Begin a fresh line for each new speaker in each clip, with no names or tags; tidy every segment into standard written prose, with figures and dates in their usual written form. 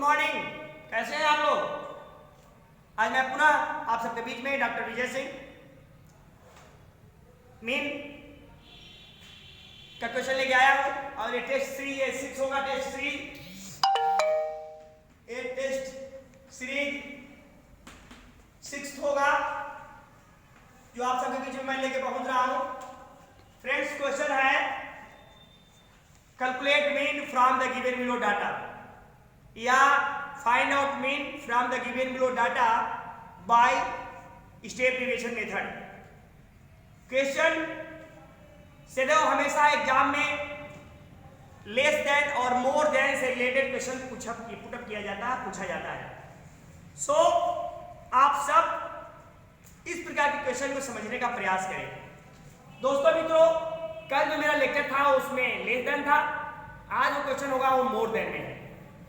Morning, कैसे हैं आप लोग। आज मैं पुनः आप सबके बीच में डॉक्टर विजय सिंह मीन का क्वेश्चन लेके आया हूं और ये टेस्ट 3 ये 6 होगा। टेस्ट 3 ये टेस्ट सीरीज 6 होगा जो आप सबके बीच में मैं लेके पहुंच रहा हूं। फ्रेंड्स, क्वेश्चन है calculate mean from the given below data या find out mean from the given below data by step deviation method. Question से दो हमेशा एग्जाम में लेस देन और मोर देन से रिलेटेड क्वेश्चन पुटअप किया जाता है, पूछा जाता है। सो आप सब इस प्रकार के क्वेश्चन को समझने का प्रयास करें। दोस्तों मित्रों, कल जो मेरा लेक्चर था उसमें लेस देन था, आज जो क्वेश्चन होगा वो मोर देन में है।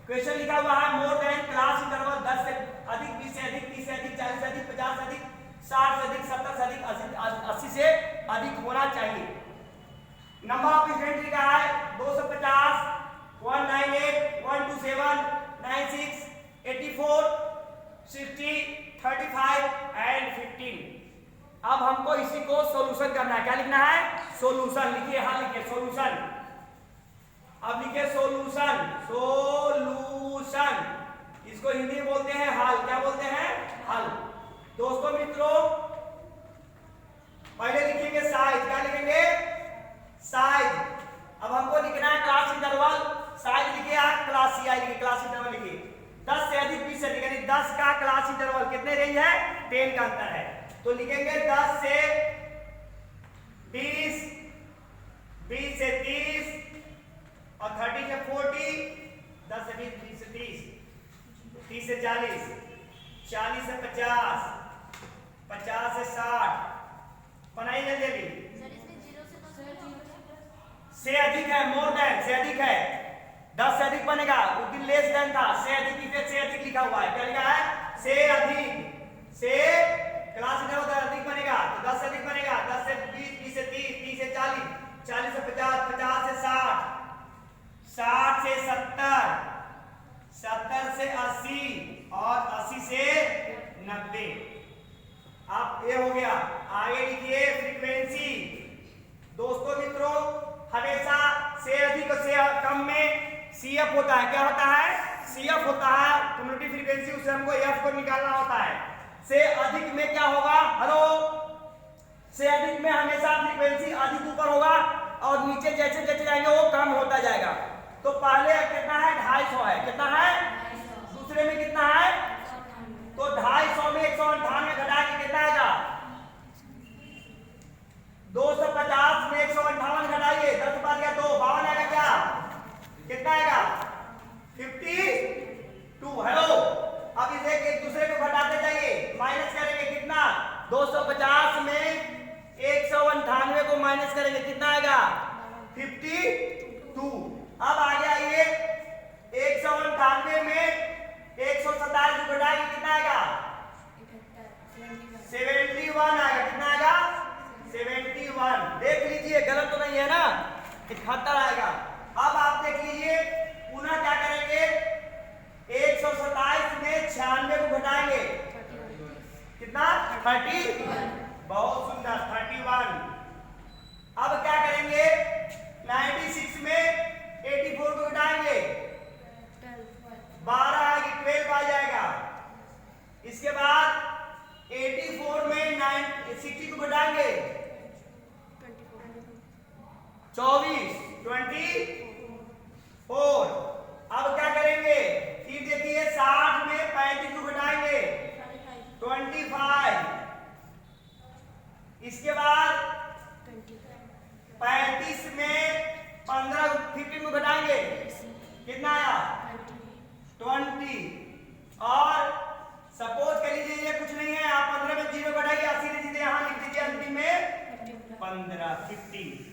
क्वेश्चन लिखा हुआ है मोर देन क्लास इंटरवल 10 से अधिक, 20 से अधिक, 30 से अधिक, 40 से अधिक, 50 से अधिक, 60 से अधिक, 70 से अधिक, 80 से अधिक होना चाहिए। नंबर ऑफ स्टूडेंट लिखा है 250, 198, 127, 96, 84, 60, 35 एंड 15। अब हमको इसी को सॉल्यूशन करना है। क्या लिखना है? सॉल्यूशन लिखिए। हाँ लिखिए सॉल्यूशन। अब लिखिए सॉल्यूशन। सॉल्यूशन इसको हिंदी में बोलते हैं हल। क्या बोलते हैं? हल। दोस्तों मित्रों, पहले लिखेंगे साइज। क्या लिखेंगे? साइज। अब हमको लिखना है क्लास इंटरवल। साइज लिखिए आप, क्लास सी आई लिखिए, क्लास इंटरवल लिखिए 10 से अधिक, 20 से अधिक, यानी 10 का क्लास इंटरवल कितने रेंज है? 10 का अंतर है, तो लिखेंगे 10 से 20, 20 से 30 और 30 से 40, 10 से 20, 20 से 30, 30 से 40, 40 से 50, 50 से 60। बनाई जल्दी जल्दी। से अधिक है, मोर देन से अधिक है, 10 से अधिक बनेगा, उस दिन लेस देन था। से अधिक इसे से अधिक लिखा हुआ है। क्या लिखा है? से अधिक। से क्लास इंटरवल अधिक बनेगा तो 10 से अधिक बनेगा, 10 से 20, 20 से 30, 30 से 40, 40 से 50, 50 से 60, 60 से 70, 70 से 80 और 80 से 90। अब ये हो गया। आगे लिखिए फ्रीक्वेंसी। दोस्तों मित्रों, हमेशा से अधिक और से कम में CF होता है। क्या होता है? CF होता है क्युमुलेटिव फ्रीक्वेंसी, उससे हमको F को निकालना होता है। से अधिक में क्या होगा? हेलो, से अधिक में हमेशा फ्रीक्वेंसी अधिक ऊपर होगा और नीचे जैसे जैसे जाएंगे वो कम होता जाएगा। तो पहले कितना है? 250 है। कितना है? दूसरे में कितना है? तो 250 में 198 घटा के कितना आएगा? 250 में 158 घटाइए, 10 बार गया 2, 52 आएगा। क्या कितना आएगा? 52। हेलो, अब इसे एक दूसरे को घटाते जाइए, माइनस करेंगे। कितना? 250 में 198 को माइनस करेंगे, कितना आएगा? 52। अब आ गया ये 198 में 127 को घटाएंगे, कितना आएगा? 71 आएगा। कितना आएगा? 71। देख लीजिए, गलत तो नहीं है ना, 71 आएगा। अब आप देख लीजिए, पुनः क्या करेंगे? 127 में 96 को घटाएंगे, कितना? 30। बहुत सुंदर, 31। अब क्या करेंगे? 96 में 84 को घटाएंगे, 12 आएगी, 12 आ जाएगा। इसके बाद 84 में 60 को घटाएंगे, 24, 24। अब क्या करेंगे? फिर देखिए 60 में 35 को घटाएंगे, 25। इसके बाद 35 में 15 को घटाएंगे, कितना आया? 20। और सपोज कर लीजिए ये कुछ नहीं है, आप 15 में 0 घटाइए, सीधे सीधे यहां लिख दीजिए अंतिम में 15, 50।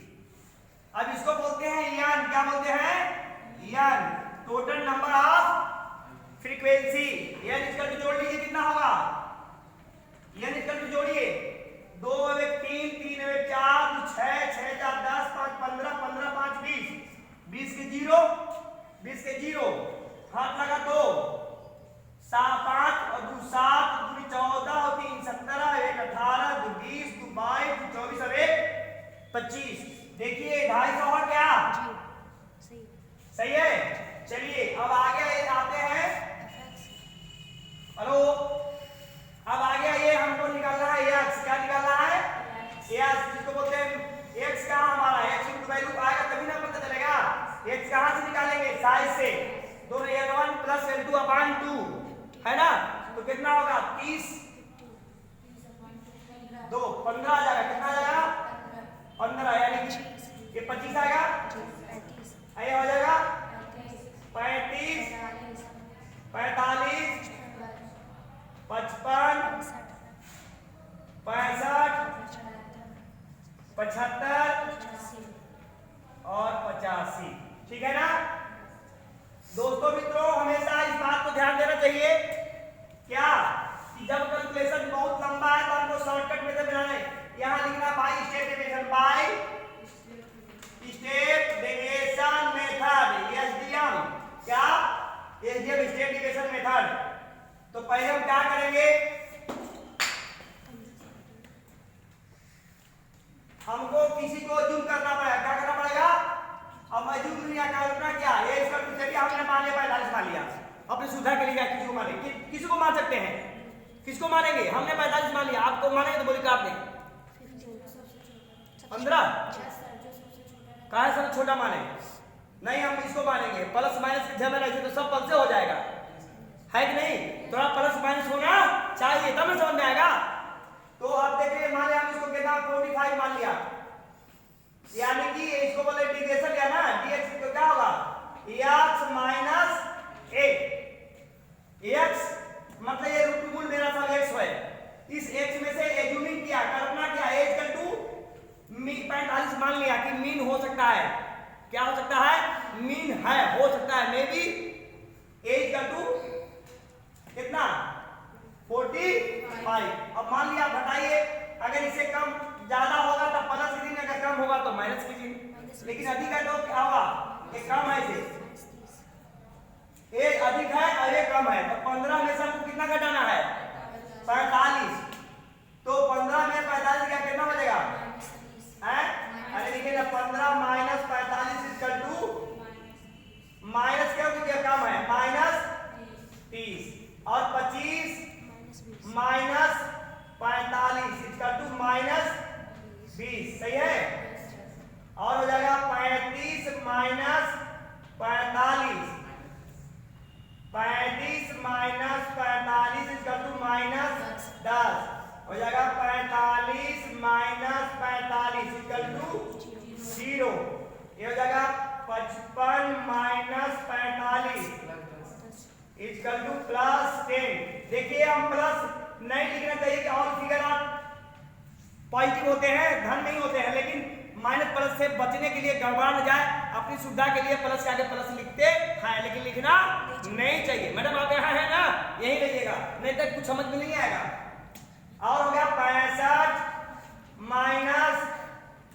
अब इसको बोलते हैं यन। क्या बोलते हैं? यन, टोटल नंबर ऑफ फ्रीक्वेंसी। यन इसका जोड़ लीजिए, कितना होगा? यन इसका जोड़िए, 2 1 3 3 1 4 6 6 4 10 5 15 15 5 20 20 के 0 20 के 0 हाथ लगा 2 प्लस L2 अपान 2 है ना, तो कितना होगा 30 2 15 आ जाएगा, कितना आ जाएगा 15, यानी कि ये 25 आएगा, ये हो जाएगा 35 45 55 65 75 और 85। ठीक है ना दोस्तों मित्रों, हमेशा इस बात को ध्यान देना चाहिए क्या कि जब कैलकुलेशन बहुत लंबा है तो हमको शॉर्टकट में से बनाना है। यहाँ लिखना bye step deviation, bye step deviation method, SDM. क्या एसडीएम, स्टेप डेविएशन मेथड। तो पहले हम क्या करेंगे, हमको किसी को जूम करना पड़ेगा। क्या करना पड़ेगा, अब मैं जूम नहीं कल्पना क्या ये इसका कुछ है, हमने मान लिया 45 मान लिया अपनी सुविधा के लिए, किसी को माने किसी को मान सकते हैं, किसको मानेंगे, हमने 45 मान लिया, आपको मानेंगे तो बोलिए काट दें 15 कहा है सबसे छोटा माने, नहीं हम इसको मानेंगे, प्लस माइनस के झमेला ऐसे तो सब पल से हो जाएगा, है कि नहीं, थोड़ा प्लस माइनस होना चाहिए तब समझ में आएगा। तो आप देखिए मान लिया हम इसको कितना 45 मान लिया, यानी कि इसको बोले इंटीग्रेशन लिया ना, dx तो क्या होगा x माइनस a, x मतलब ये रूट मूल मेरा सब x है, इस x में से एज्यूमिंग किया, कल्पना किया a इक्वल टू 45 मान लिया कि मीन हो सकता है, क्या हो सकता है मीन है, हो सकता है may be a equal to कितना 45। अब मान लिया घटाइए, अगर इससे कम ज्यादा होगा तो प्लस की चिन्ह, अगर कम होगा तो माइनस की चिन्ह, लेकिन अधिक है तो क्या होगा ये कम है, ये अधिक है और ये कम है, तो 15 में से हमको कितना घटाना है 45, तो 15 में 45 का कितना बचेगा है, अरे देखिए ना 15 माइनस 45 इक्वल टू माइनस क्या हो गया कम है माइनस 30 और 25 माइनस 45 इक्वल टू माइनस 20, सही है, और हो जाएगा 35 minus 45, 35 minus 45 equal to minus 10, हो जाएगा 45 माइनस 45 इक्वल टू 0, ये हो जाएगा 55 माइनस 45 इक्वल टू प्लस 10। देखिए हम प्लस नहीं लिखना चाहिए कि और फिगर आप पॉजिटिव होते हैं धन नहीं होते हैं, लेकिन माइनस प्लस से बचने के लिए गड़बड़ा न जाए, अपनी सुविधा के लिए प्लस के आगे प्लस लिखते हैं, लेकिन लिखना नहीं चाहिए। मैडम आप यहाँ है ना, यही लिखिएगा, नहीं तो कुछ समझ में नहीं आएगा। और हो गया 65 माइनस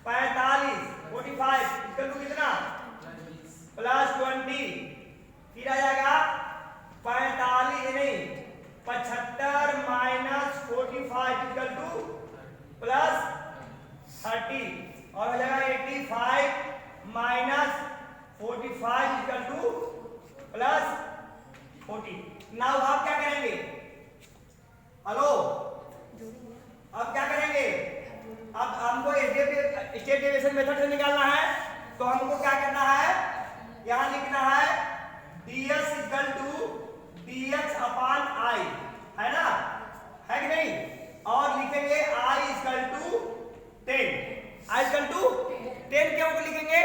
45 45 इक्वल टू कितना प्लस 20, फिर आ जाएगा 45 नहीं 75 माइनस 45 इक्वल टू प्लस 30, और हो जाएगा 85 minus 45 equal two plus 40। Now आप क्या करेंगे, हेलो अब क्या करेंगे, अब हमको स्टेप डेविएशन मेथड से निकालना है, तो हमको क्या करना है, यहां लिखना है ds equal to dx upon i, है ना, है कि नहीं, और लिखेंगे i equal to 10, i equal to 10 क्यों लिखेंगे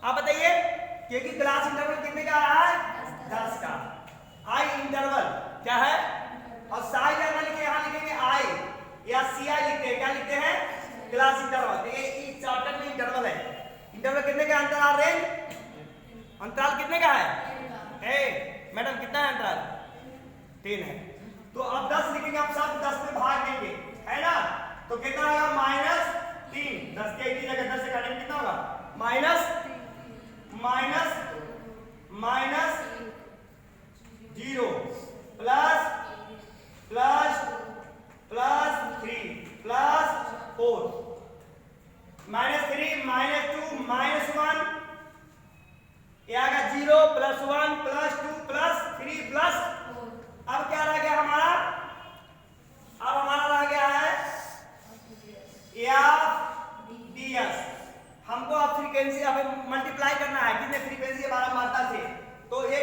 आप बताइए, क्योंकि क्लास इंटरवल कितने का रहा है 10 का, i इंटरवल क्या है, और साई लगा लिखे यहाँ लिखेंगे i या ci लिखते हैं, क्या लिखते हैं क्लास इंटरवल, ये इस चैप्टर में इंटरवल है, इंटरवल कितने का अंतराल रेंज, अंतराल कितने का है मैडम कितना है अंतराल 10 है, तो अब 10 लिखेंगे, आप सब 10 में भाग देंगे, है ना, तो कितना होगा माइनस 3, 10 के 1 जगह 10 से काटेंगे कितना होगा minus minus minus 0 plus plus plus 3 plus 4 minus 3 minus 2 minus 1, ये आ गया 0 प्लस 1 प्लस 2 प्लस 3 प्लस 4, अब क्या रह गया हमारा, अब हमारा रह गया है एफ डीएस, हमको अब फ्रीक्वेंसी अब मल्टीप्लाई करना है, कितने फ्रीक्वेंसी बारंबारता से, तो ये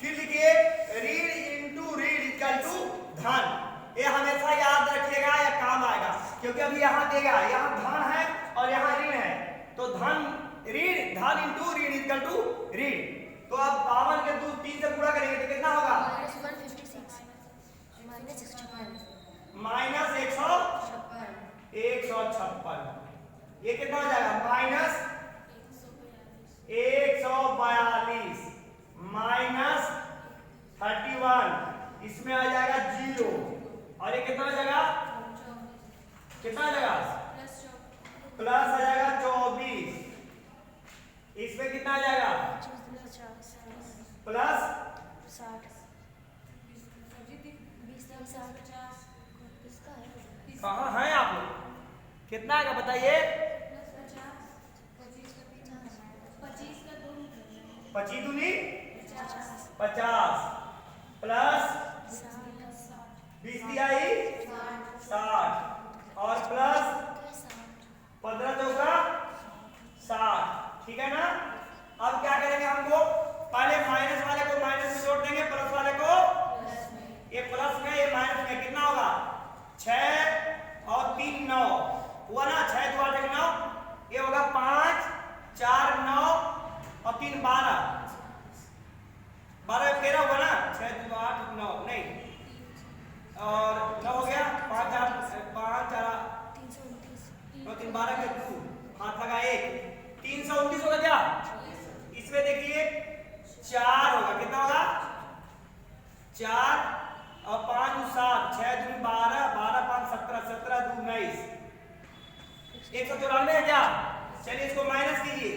फिर लिखिए रीड इनटू रीड इक्वल टू धन। ये हमेशा याद रखिएगा, या काम आएगा, क्योंकि अभी यहाँ देगा, यहाँ धन है और यहाँ ऋण है, तो धन रीड, धन इनटू रीड इक्वल टू रीड। तो अब 52 के 3 से गुणा करेंगे तो कितना होगा? माइनस 156। ये कितना हो जाएगा? माइनस 142 माइनस 31, इसमें आ जाएगा 0, और ये कितना हो जाएगा? कितना आ जाएगा? प्लस आ जाएगा 24, इसमें कितना आ जाएगा? प्लस 60। कहाँ हैं आप लोग? कितना आएगा बताइए? 25 दूनी 50 प्लस 20 दिहाई 60 और प्लस 15 चौका 60। ठीक है ना? अब क्या करेंगे हम लोग? पहले माइनस वाले को माइनस में जोड़ देंगे, प्लस वाले को ये प्लस में, ये माइनस में। कितना होगा? 6 और 3 9 हुआ ना? 6 2 8 9, ये होगा 5 4 9 और 3 12, 12 13 हुआ ना? 6 2 8 9 नहीं, और 9 हो गया, 5 4 9 3 12 के 2 हाथ लगा 1, 329 होगा क्या? इसमें देखिए 4 होगा। कितना होगा? 4 और 5 2 7, 6 2 12, 12 5 17, 17 2 19, 194 है क्या? चलिए इसको माइनस कीजिए,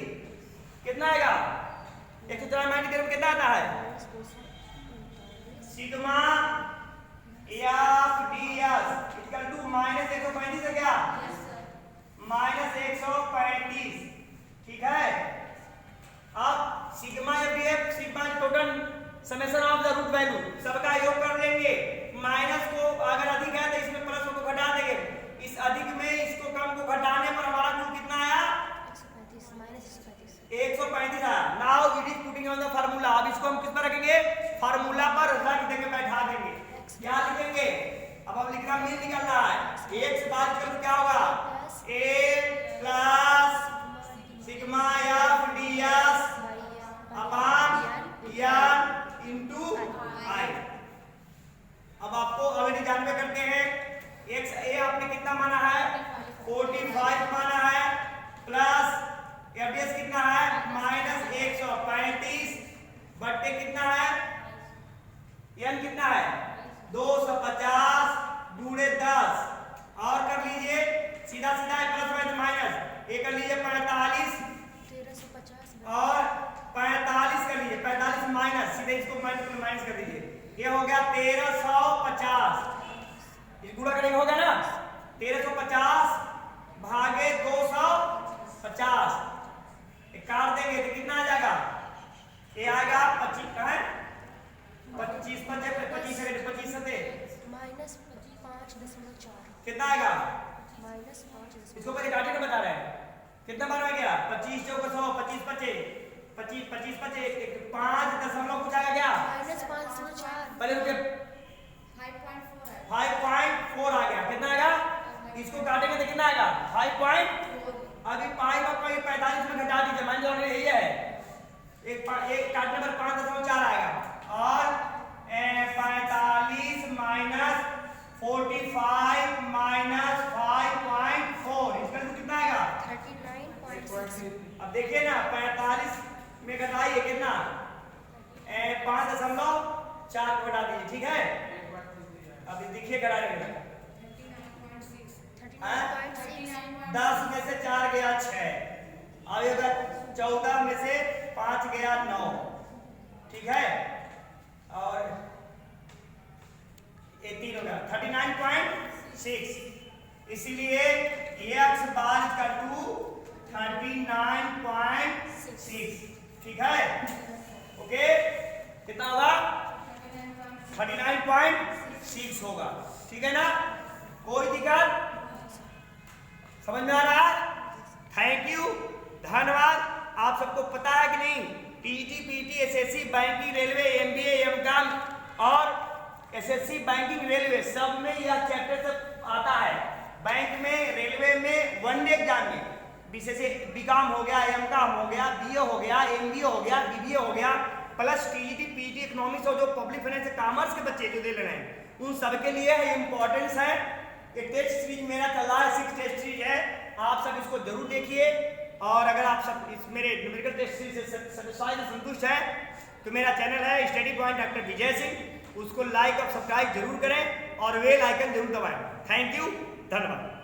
कितना आएगा? 194 माइनस करें कितना आता है? Sigma f d s equal to minus 135 है क्या? माइनस 135। ठीक है, अब sigma f d f, sigma total summation of the root value, सबका योग कर लेंगे। माइनस को अगर अधिक है तो इसमें प्लस को घटा देंगे, इस अधिक में इसको कम को घटाने पर हमारा रूट कितना आया? 135 आया। Now it is putting on the formula. अब इसको हम किस पर रखेंगे? फार्मूला पर रख देंगे, बैठा देंगे। क्या लिखेंगे? अब लिखना मीन निकलना है। एक से बात करो क्या होगा? a plus sigma f d S upon n into i। अब आपको ऑलरेडी जानवे करते हैं, x a आपने कितना माना है? 45 माना है, प्लस एफडीएस कितना है? माइनस 135 बट्टे कितना है? n कितना है? 250 गुणे 10, और कर लीजिए सीधा सीधा है, प्लस माइनस माइनस, ये कर लीजिए 45 और 45 कर लीजिए, 45 माइनस, सीधे इसको माइनस में माइनस कर दीजिए, ये हो गया 1350। इस गुणा करेंगे होगा ना? 1350 भागे 250, काट देंगे तो कितना आ जाएगा? ये आएगा 25 है, 25 25 सते
माइनस 5.4
कितना आएगा?
माइनस 5।
इसको पहले काटे तो बता रहे हैं कितना बार में गया? 25 चौका 100, 25 25 25 25 25 5 दशमलव कुछ आएगा क्या?
माइनस 5.4
पहले रुके 5.4 आ गया। कितना आएगा? इसको काटेंगे तो कितना आएगा? 5. अभी 5 और 45 में घटा दीजिए, मान लो यही है, एक काटने पर 5.4 आएगा, और 45 माइनस 45 माइनस 5.4, इसका कितना आएगा?
39.6।
अब देखिए ना, 45 में घटाइए कितना? 5.4 को घटा दीजिए। ठीक है, अब देखिए घटा देंगे, 10 में से 4 गया 6, अब 14 में से 5 गया 9। ठीक है, और ये 3 हो गया 39.6, इसलिए x बार इक्वल टू 39.6। ठीक है, ओके, कितना होगा? 39.6 होगा। ठीक है ना? कोई दिक्कत? समझ में आ रहा है? थैंक यू, धन्यवाद। आप सबको पता है कि नहीं TET, PT, SSC, banking, railway, MBA, MCom और एसएससी, बैंकिंग, रेलवे सब में यह चैप्टर सब आता है। बैंक में, रेलवे में, वनडे एग्जाम में जैसे बीकॉम हो गया, एमकॉम हो गया, बीए हो गया, एमबीए हो गया, बीबीए हो गया, प्लस टीईटी, पीटी, इकोनॉमिक्स और जो पब्लिक फाइनेंस कॉमर्स के बच्चे जो दे रहे हैं उन सब के लिए है इम्पोर्टेंस है। ये टेस्ट सीरीज मेरा चल रहा है, 6 टेस्ट सीरीज है, आप सब इसको जरूर देखिए। और अगर आप सब इस मेरे न्यूमेरिकल टेस्ट सीरीज से सेटिस्फाइड संतुष्ट है तो मेरा चैनल है study point doctor Vijay Singh, उसको लाइक और सब्सक्राइब जरूर करें और बेल आइकन जरूर दबाएं। थैंक यू, धन्यवाद।